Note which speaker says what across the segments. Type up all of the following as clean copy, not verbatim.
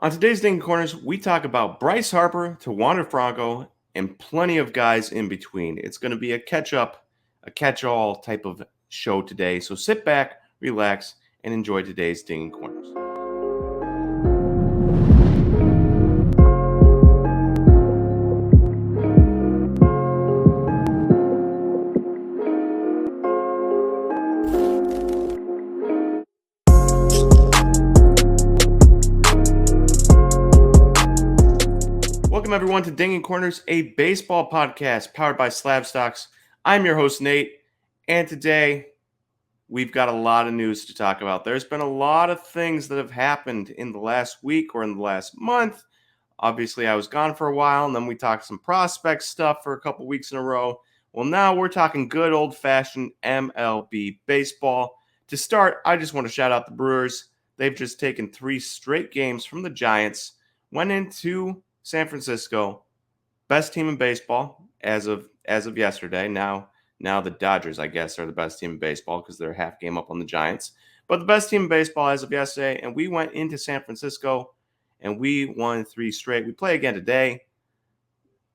Speaker 1: On today's Ding Corners, we talk about Bryce Harper to Wander Franco and plenty of guys in between. It's going to be a catch-up, a catch-all type of show today. So sit back, relax, and enjoy today's Ding Corners. Welcome, everyone, to Dinging Corners, a baseball podcast powered by SlabStox. I'm your host, Nate, and today we've got a lot of news to talk about. There's been a lot of things that have happened in the last week or in the last month. Obviously, I was gone for a while, and then we talked some prospect stuff for a couple weeks in a row. Well, now we're talking good old-fashioned MLB baseball. To start, I just want to shout out the Brewers. They've just taken 3 straight games from the Giants, went into San Francisco, best team in baseball as of yesterday. Now the Dodgers, I guess, are the best team in baseball because they're a half game up on the Giants. But the best team in baseball as of yesterday, and we went into San Francisco and we won 3 straight. We play again today.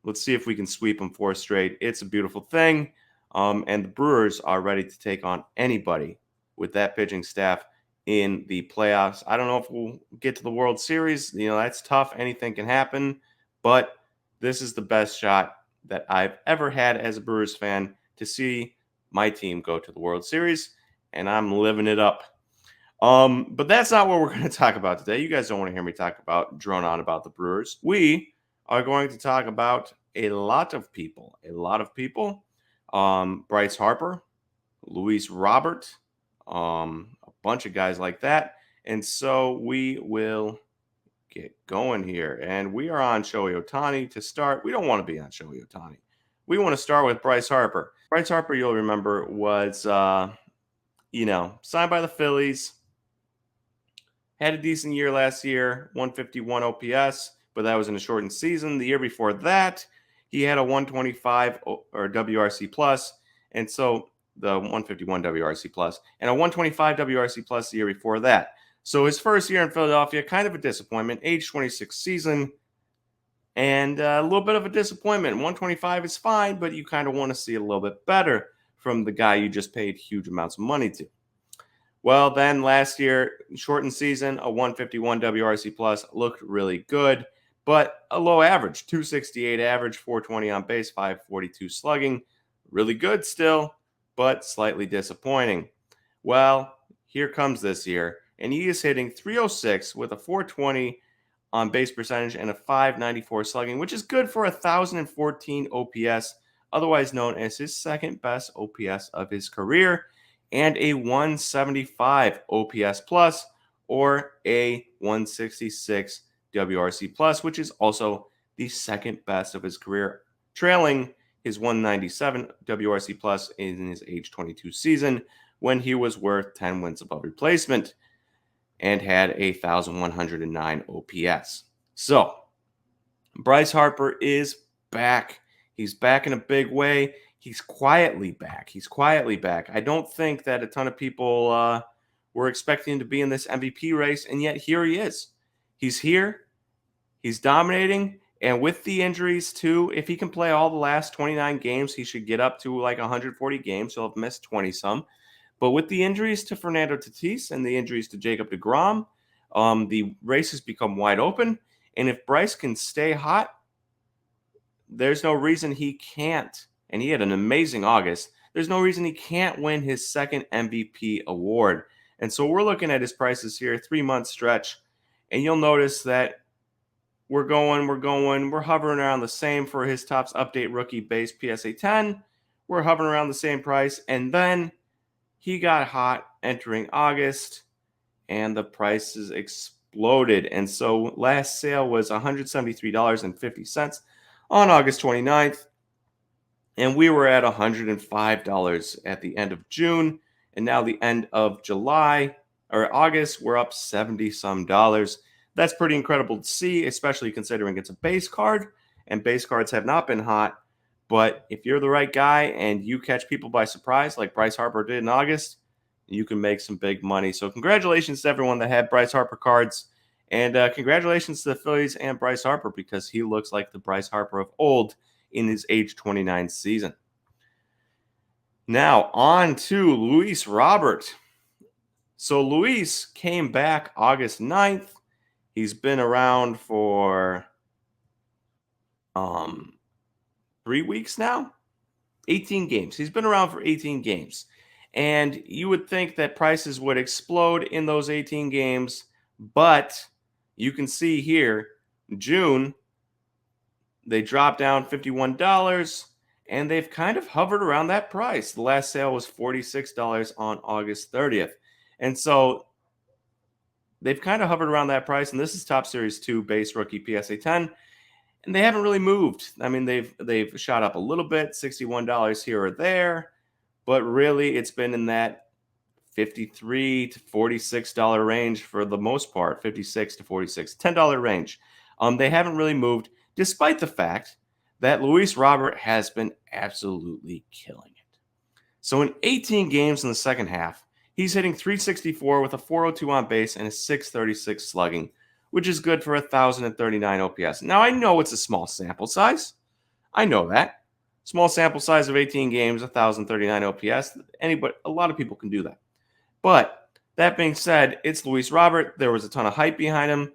Speaker 1: Let's see if we can sweep them 4 straight. It's a beautiful thing. And the Brewers are ready to take on anybody with that pitching staff in the playoffs. I don't know if we'll get to the World Series. That's tough. Anything can happen. But this is the best shot that I've ever had as a Brewers fan to see my team go to the World Series, and I'm living it up. But that's not what we're going to talk about today. You guys don't want to hear me drone on about the Brewers. We are going to talk about a lot of people. Bryce Harper, Luis Robert, a bunch of guys like that. And so we will get going here. And we are on Shohei Ohtani to start. We don't want to be on Shohei Ohtani. We want to start with Bryce Harper. Bryce Harper, you'll remember, was, signed by the Phillies. Had a decent year last year, 151 OPS, but that was in a shortened season. The year before that, he had a 125 or WRC plus, and so the 151 WRC plus, and a 125 WRC plus the year before that. So his first year in Philadelphia, kind of a disappointment, age 26 season, and a little bit of a disappointment. 125 is fine, but you kind of want to see a little bit better from the guy you just paid huge amounts of money to. Well, then last year, shortened season, a 151 WRC plus looked really good, but a low average, 268 average, 420 on base, 542 slugging. Really good still, but slightly disappointing. Well, here comes this year, and he is hitting 306 with a 420 on base percentage and a 594 slugging, which is good for 1,014 OPS, otherwise known as his second best OPS of his career, and a 175 OPS plus or a 166 WRC plus, which is also the second best of his career, trailing his 197 WRC plus in his age 22 season when he was worth 10 wins above replacement and had a 1,109 OPS. So, Bryce Harper is back. He's back in a big way. He's quietly back. I don't think that a ton of people were expecting him to be in this MVP race, and yet here he is. He's here. He's dominating. And with the injuries, too, if he can play all the last 29 games, he should get up to like 140 games. He'll have missed 20-some. But with the injuries to Fernando Tatis and the injuries to Jacob deGrom, the race has become wide open. And if Bryce can stay hot, there's no reason he can't. And he had an amazing August. There's no reason he can't win his second MVP award. And so we're looking at his prices here, 3-month stretch. And you'll notice that we're hovering around the same for his Topps Update Rookie Base PSA 10. We're hovering around the same price. And then he got hot entering August, and the prices exploded. And so last sale was $173.50 on August 29th. And we were at $105 at the end of June. And now the end of July or August, we're up $70-some. That's pretty incredible to see, especially considering it's a base card. And base cards have not been hot. But if you're the right guy and you catch people by surprise like Bryce Harper did in August, you can make some big money. So congratulations to everyone that had Bryce Harper cards. And congratulations to the Phillies and Bryce Harper, because he looks like the Bryce Harper of old in his age 29 season. Now, on to Luis Robert. So Luis came back August 9th. He's been around for 3 weeks now. 18 games. He's been around for 18 games. And you would think that prices would explode in those 18 games, but you can see here, June, they dropped down $51, and they've kind of hovered around that price. The last sale was $46 on August 30th. And so they've kind of hovered around that price, and this is Top Series 2 base rookie PSA 10, and they haven't really moved. I mean, they've shot up a little bit, $61 here or there, but really it's been in that $53 to $46 range for the most part, $56 to $46, $10 range. They haven't really moved, despite the fact that Luis Robert has been absolutely killing it. So in 18 games in the second half, he's hitting .364 with a .402 on base and a .636 slugging, which is good for 1,039 OPS. Now, I know it's a small sample size. I know that. Small sample size of 18 games, 1,039 OPS. A lot of people can do that. But that being said, it's Luis Robert. There was a ton of hype behind him.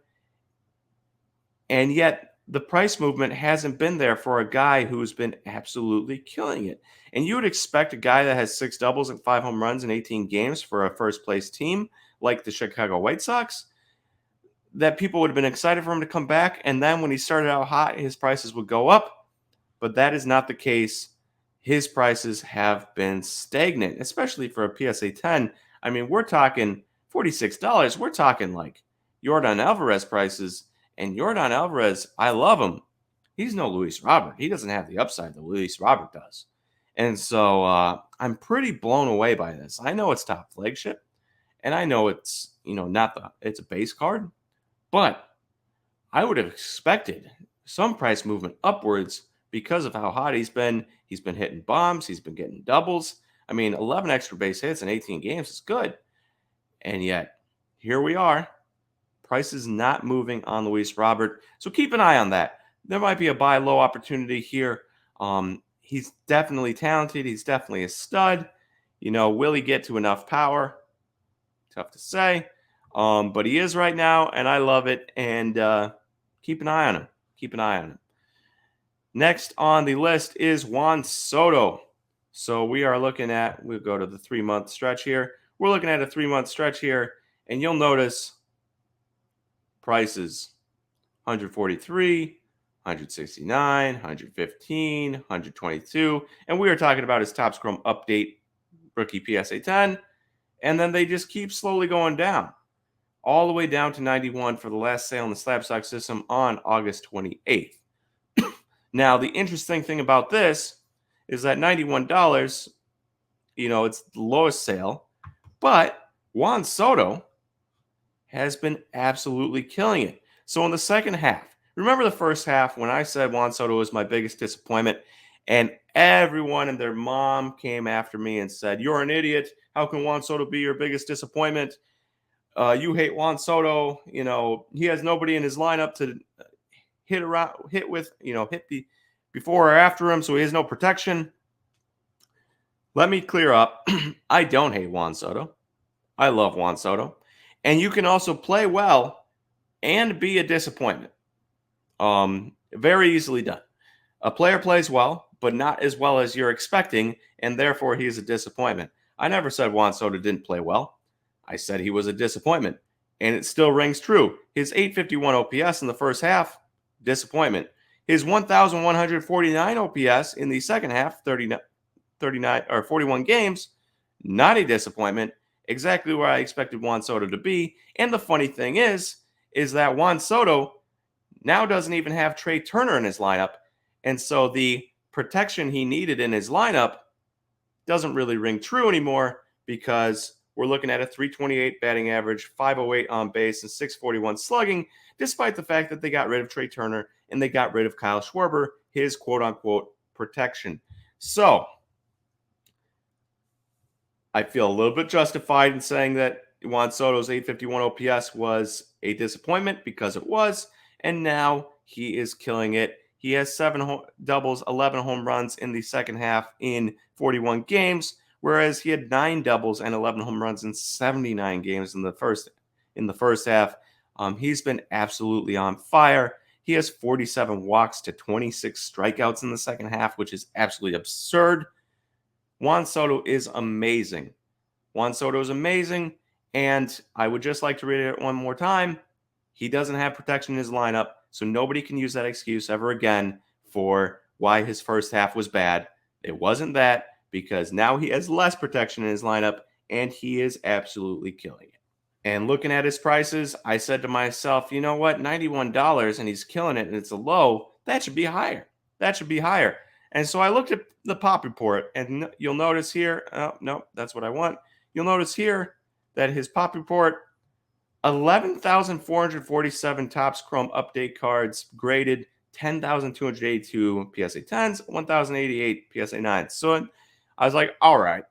Speaker 1: And yet the price movement hasn't been there for a guy who's been absolutely killing it. And you would expect a guy that has 6 doubles and 5 home runs in 18 games for a first-place team like the Chicago White Sox, that people would have been excited for him to come back. And then when he started out hot, his prices would go up. But that is not the case. His prices have been stagnant, especially for a PSA 10. I mean, we're talking $46. We're talking like Yordan Alvarez prices. And Yordan Alvarez, I love him. He's no Luis Robert. He doesn't have the upside that Luis Robert does. And so I'm pretty blown away by this. I know it's top flagship, and I know it's, it's a base card, but I would have expected some price movement upwards because of how hot he's been. He's been hitting bombs. He's been getting doubles. I mean, 11 extra base hits in 18 games is good. And yet, here we are. Price is not moving on Luis Robert. So keep an eye on that. There might be a buy low opportunity here. He's definitely talented. He's definitely a stud. Will he get to enough power? Tough to say. But he is right now, and I love it. And keep an eye on him. Keep an eye on him. Next on the list is Juan Soto. So we'll go to the 3-month stretch here. We're looking at a 3-month stretch here, and you'll notice prices 143, 169, 115, 122. And we are talking about his Top Scrum update rookie PSA 10. And then they just keep slowly going down, all the way down to 91 for the last sale in the SlabStox system on August 28th. Now, the interesting thing about this is that $91, it's the lowest sale, but Juan Soto has been absolutely killing it. So in the second half, remember the first half when I said Juan Soto was my biggest disappointment, and everyone and their mom came after me and said, "You're an idiot. How can Juan Soto be your biggest disappointment? You hate Juan Soto. He has nobody in his lineup to hit before or after him, so he has no protection." Let me clear up. I don't hate Juan Soto. I love Juan Soto. And you can also play well and be a disappointment. Very easily done. A player plays well, but not as well as you're expecting, and therefore he is a disappointment. I never said Juan Soto didn't play well. I said he was a disappointment, and it still rings true. His 851 OPS in the first half, disappointment. His 1,149 OPS in the second half, 39 or 41 games, not a disappointment. Exactly where I expected Juan Soto to be. And the funny thing is that Juan Soto now doesn't even have Trey Turner in his lineup. And so the protection he needed in his lineup doesn't really ring true anymore, because we're looking at a .328 batting average, .508 on base, and .641 slugging, despite the fact that they got rid of Trey Turner and they got rid of Kyle Schwarber, his quote-unquote protection. So I feel a little bit justified in saying that Juan Soto's 851 OPS was a disappointment because it was, and now he is killing it. He has doubles, 11 home runs in the second half in 41 games, whereas he had 9 doubles and 11 home runs in 79 games in the first half. He's been absolutely on fire. He has 47 walks to 26 strikeouts in the second half, which is absolutely absurd. Juan Soto is amazing. Juan Soto is amazing, and I would just like to read it one more time. He doesn't have protection in his lineup, so nobody can use that excuse ever again for why his first half was bad. It wasn't that, because now he has less protection in his lineup, and he is absolutely killing it. And looking at his prices, I said to myself, you know what, $91 and he's killing it and it's a low, that should be higher. That should be higher. And so I looked at the pop report, and you'll notice here, oh, no, that's what I want. You'll notice here that his pop report, 11,447 Topps Chrome update cards graded, 10,282 PSA 10s, 1,088 PSA 9s. So I was like, all right,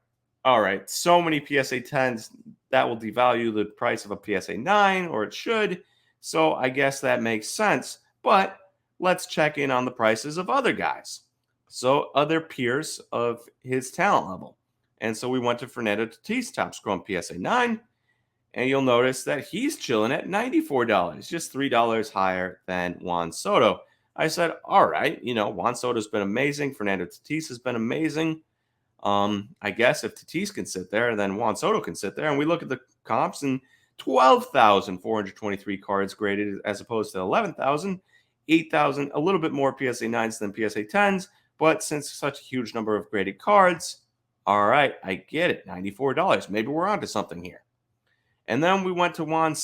Speaker 1: so many PSA 10s, that will devalue the price of a PSA 9, or it should. So I guess that makes sense. But let's check in on the prices of other guys. So other peers of his talent level. And so we went to Fernando Tatis Topps Chrome PSA 9. And you'll notice that he's chilling at $94, just $3 higher than Juan Soto. I said, all right, Juan Soto's been amazing. Fernando Tatis has been amazing. I guess if Tatis can sit there, then Juan Soto can sit there. And we look at the comps, and 12,423 cards graded as opposed to 11,000, 8,000, a little bit more PSA 9s than PSA 10s. But since such a huge number of graded cards, all right, I get it, $94. Maybe we're onto something here. And then we went to Vladimir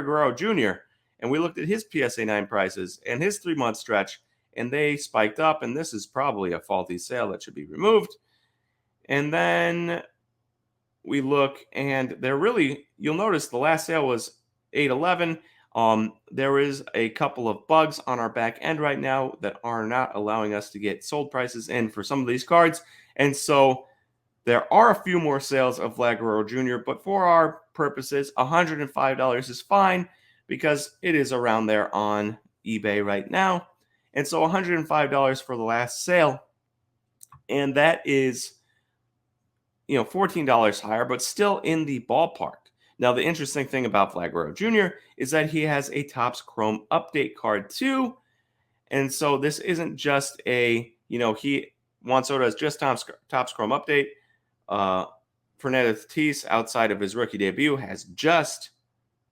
Speaker 1: Guerrero Jr., and we looked at his PSA 9 prices and his 3-month stretch, and they spiked up, and this is probably a faulty sale that should be removed. And then we look, and you'll notice the last sale was 8/11. There is a couple of bugs on our back end right now that are not allowing us to get sold prices in for some of these cards. And so there are a few more sales of Vlad Guerrero Jr., but for our purposes, $105 is fine because it is around there on eBay right now. And so $105 for the last sale. And that is, $14 higher, but still in the ballpark. Now, the interesting thing about Vlad Guerrero Jr. is that he has a Topps Chrome update card too. And so this isn't just Juan Soto has just Topps Chrome update. Fernando Tatis, outside of his rookie debut, has just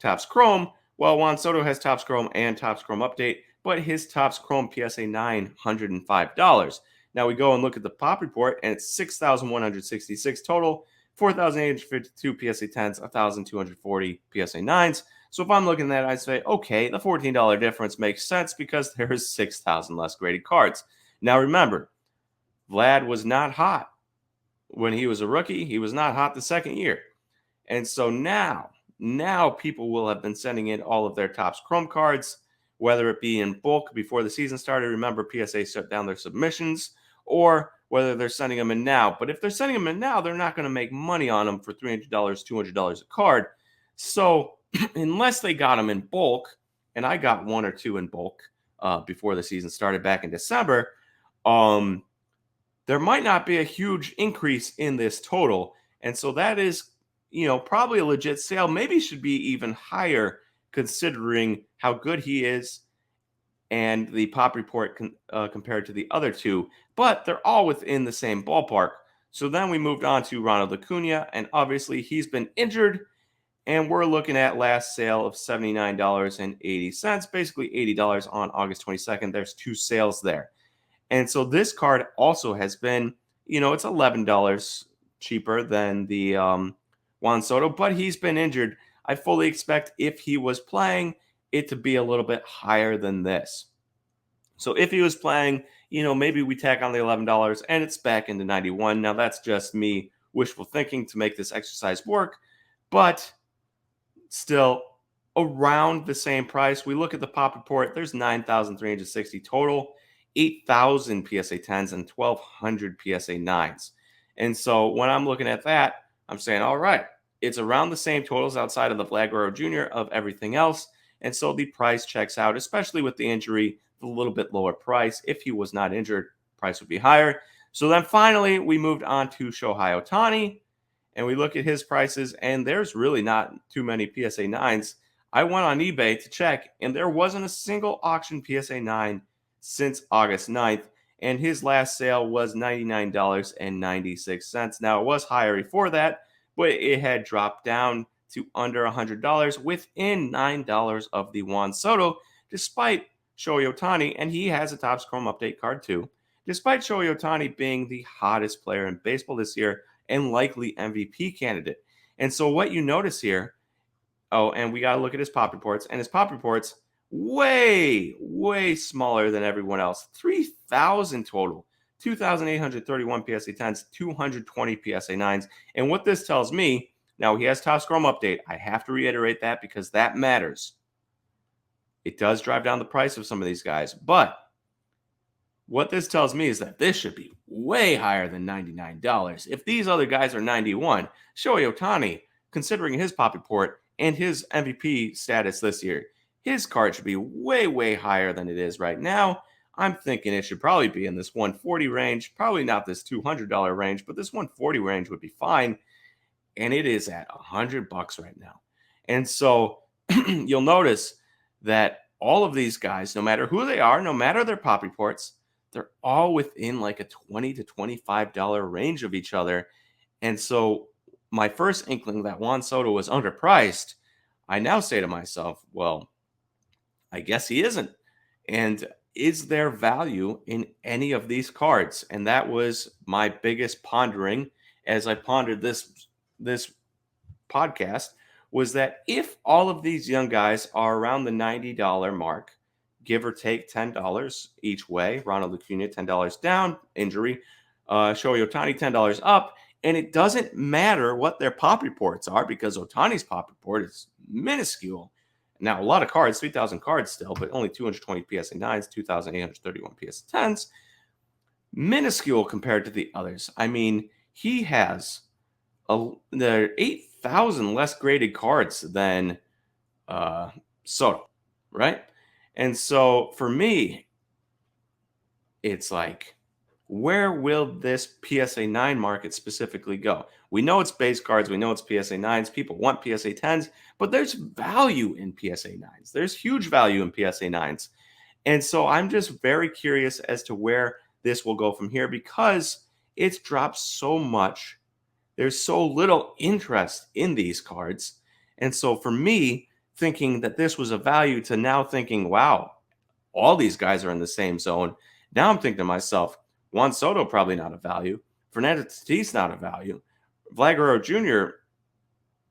Speaker 1: Topps Chrome, while Juan Soto has Topps Chrome and Topps Chrome update, but his Topps Chrome PSA 9, $105. Now we go and look at the pop report, and it's 6,166 total, 4,852 PSA 10s, 1,240 PSA 9s. So if I'm looking at that, I'd say, okay, the $14 difference makes sense because there's 6,000 less graded cards. Now remember, Vlad was not hot when he was a rookie. He was not hot the second year. And so now people will have been sending in all of their Topps Chrome cards, whether it be in bulk before the season started. Remember, PSA shut down their submissions, or whether they're sending them in now. But if they're sending them in now, they're not going to make money on them for $300, $200 a card. So unless they got them in bulk, and I got one or two in bulk before the season started back in December, there might not be a huge increase in this total. And so that is, probably a legit sale. Maybe should be even higher considering how good he is and the pop report compared to the other two. But they're all within the same ballpark. So then we moved on to Ronald Lacuna, and obviously he's been injured. And we're looking at last sale of $79.80, basically $80 on August 22nd. There's 2 sales there. And so this card also has been, it's $11 cheaper than the Juan Soto, but he's been injured. I fully expect if he was playing it to be a little bit higher than this. So if he was playing, maybe we tack on the $11 and it's back into 91. Now that's just me wishful thinking to make this exercise work, but still around the same price. We look at the pop report, there's 9,360 total, 8,000 PSA 10s and 1,200 PSA 9s. And so when I'm looking at that, I'm saying, all right, it's around the same totals outside of the Vlad Guerrero Jr. of everything else. And so the price checks out, especially with the injury, a little bit lower price. If he was not injured, price would be higher. So then finally, we moved on to Shohei Ohtani, and we look at his prices, and there's really not too many PSA 9s. I went on eBay to check, and there wasn't a single auction PSA 9 since August 9th, and his last sale was $99.96. Now, it was higher before that, but it had dropped down to under $100 within $9 of the Juan Soto, despite Shohei Ohtani, and he has a Topps Chrome Update card too, despite Shohei Ohtani being the hottest player in baseball this year and likely MVP candidate. And so what you notice here, and we got to look at his pop reports, and his pop reports way, way smaller than everyone else. 3,000 total, 2,831 PSA 10s, 220 PSA 9s. And what this tells me, now he has Topps Chrome Update. I have to reiterate that because that matters. It does drive down the price of some of these guys, but what this tells me is that this should be way higher than $99. If these other guys are 91, Shohei Ohtani, considering his pop report and his MVP status this year, his card should be way, way higher than it is right now. I'm thinking it should probably be in this 140 range, probably not this $200 range, but this 140 range would be fine. And it is at $100 right now. And so you'll notice that all of these guys, no matter who they are, no matter their pop reports, they're all within like a $20 to $25 range of each other. And so my first inkling that Juan Soto was underpriced, I now say to myself, well, I guess he isn't. And is there value in any of these cards? And that was my biggest pondering as I pondered this podcast, was that if all of these young guys are around the $90 mark, give or take $10 each way, Ronald Lacuna $10 down, injury, Shohei Ohtani $10 up, and it doesn't matter what their pop reports are because Ohtani's pop report is minuscule. Now, a lot of cards, 3,000 cards still, but only 220 PSA 9s, 2,831 PSA 10s. Minuscule compared to the others. I mean, he has the 8,000 less graded cards than Soto, right? And so for me, it's like, where will this PSA 9 market specifically go? We know it's base cards. We know it's PSA 9s. People want PSA 10s, but there's value in PSA 9s. There's huge value in PSA 9s. And so I'm just very curious as to where this will go from here because it's dropped so much. There's so little interest in these cards. And so for me, thinking that this was a value to now thinking, wow, all these guys are in the same zone. Now I'm thinking to myself, Juan Soto probably not a value. Fernando Tatis not a value. Vlad Guerrero Jr.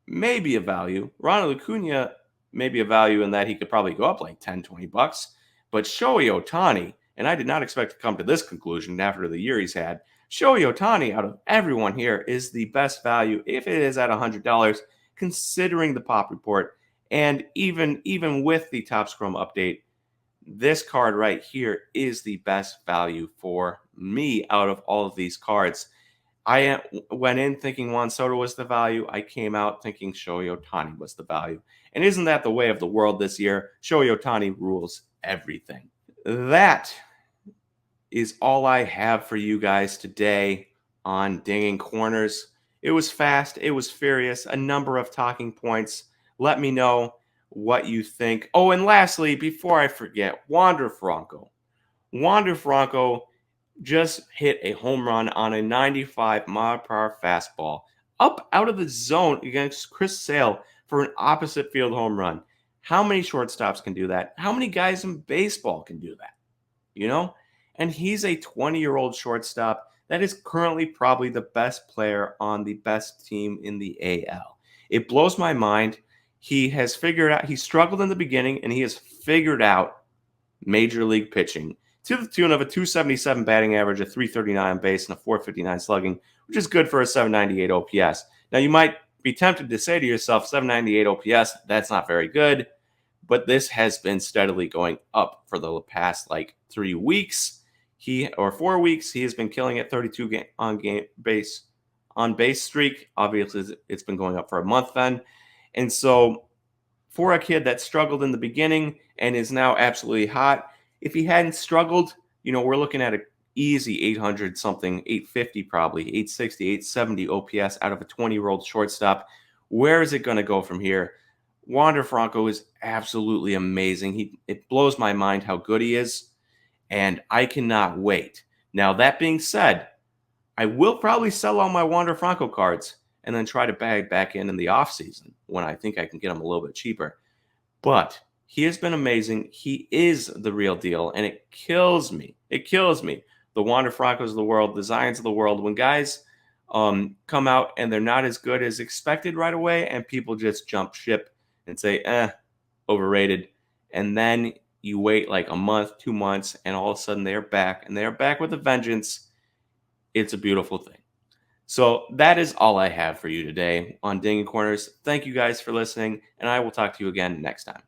Speaker 1: may be a value. Ronald Lacuna may be a value in that he could probably go up like $10, $20. But Shohei Ohtani, and I did not expect to come to this conclusion after the year he's had, Shohei Ohtani out of everyone here is the best value if it is at $100, considering the pop report. And even with the Topps Chrome update, this card right here is the best value for me out of all of these cards. I went in thinking Juan Soto was the value. I came out thinking Shohei Ohtani was the value. And isn't that the way of the world this year? Shohei Ohtani rules everything. That is all I have for you guys today on Dinging Corners. It was fast. It was furious. A number of talking points. Let me know what you think. Oh, and lastly, before I forget, Wander Franco. Wander Franco just hit a home run on a 95 mile per hour fastball up out of the zone against Chris Sale for an opposite field home run. How many shortstops can do that? How many guys in baseball can do that? You know? And he's a 20-year-old shortstop that is currently probably the best player on the best team in the AL. It blows my mind. He has figured out, he struggled in the beginning, and he has figured out major league pitching to the tune of a 277 batting average, a 339 on base, and a 459 slugging, which is good for a 798 OPS. Now, you might be tempted to say to yourself, 798 OPS, that's not very good, but this has been steadily going up for the past 3 weeks. 4 weeks, he has been killing at 32 on on base streak. Obviously, it's been going up for a month then. And so for a kid that struggled in the beginning and is now absolutely hot, if he hadn't struggled, we're looking at a easy 800 something, 850 probably, 860, 870 OPS out of a 20-year-old shortstop. Where is it going to go from here? Wander Franco is absolutely amazing. It blows my mind how good he is, and I cannot wait. Now, that being said, I will probably sell all my Wander Franco cards and then try to bag back in the offseason when I think I can get them a little bit cheaper. But he has been amazing. He is the real deal, and it kills me. It kills me. The Wander Francos of the world, the Zions of the world, when guys come out and they're not as good as expected right away, and people just jump ship and say, overrated. And then you wait like a month, 2 months, and all of a sudden they're back, and they're back with a vengeance. It's a beautiful thing. So that is all I have for you today on Dinging Corners. Thank you guys for listening, and I will talk to you again next time.